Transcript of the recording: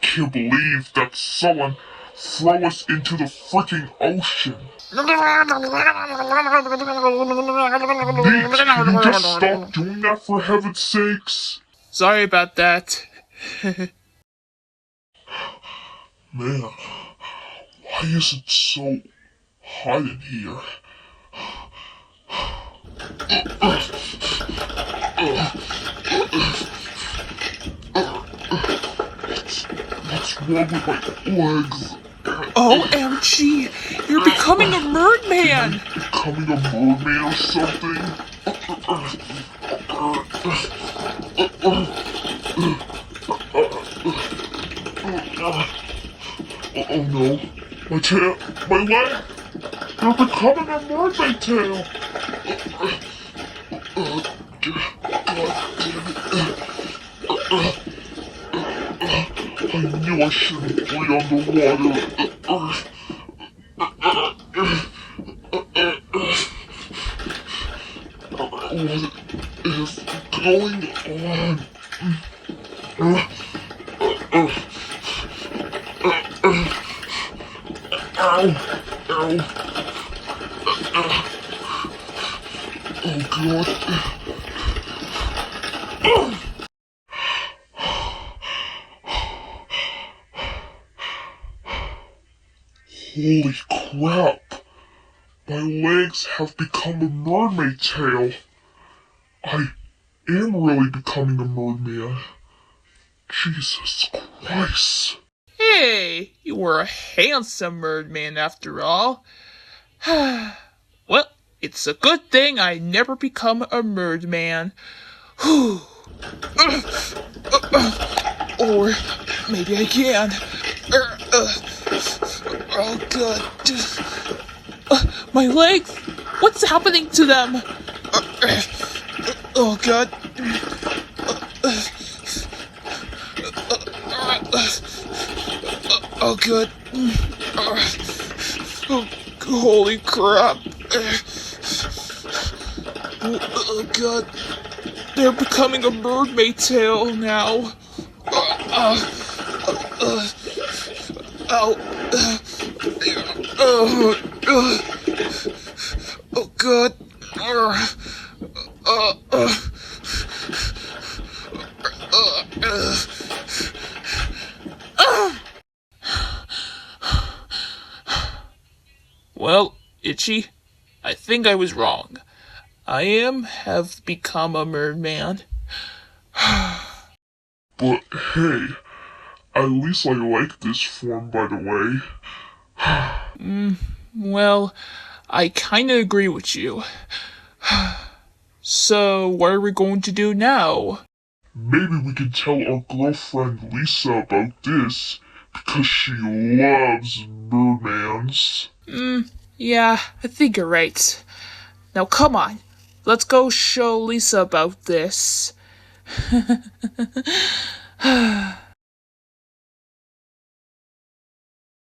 can't believe that someone threw us into the freaking ocean. Neat, can you just stop doing that for heaven's sakes? Sorry about that. Man, why is it so hot in here? What's wrong with my legs? OMG! You're becoming a merman! Becoming a mermaid or something? Oh no, my tail, my leg! You're becoming a mermaid tail! I knew I shouldn't be underwater. What is going on? Ow! Ow! Oh God! Holy crap! My legs have become a mermaid tail. I am really becoming a merman. Jesus Christ. Hey, you were a handsome merman after all. Well, it's a good thing I never become a merman. Or maybe I can. Oh God. My legs! What's happening to them? Oh God. Oh God. Oh, holy crap. Oh God. They're becoming a mermaid tail now. Oh God. Well, Itchy, I think I was wrong. I have become a merman. But hey, at least I like this form, by the way. Well, I kinda agree with you. So, what are we going to do now? Maybe we can tell our girlfriend Lisa about this, because she loves mermans. Yeah, I think you're right. Now come on, let's go show Lisa about this.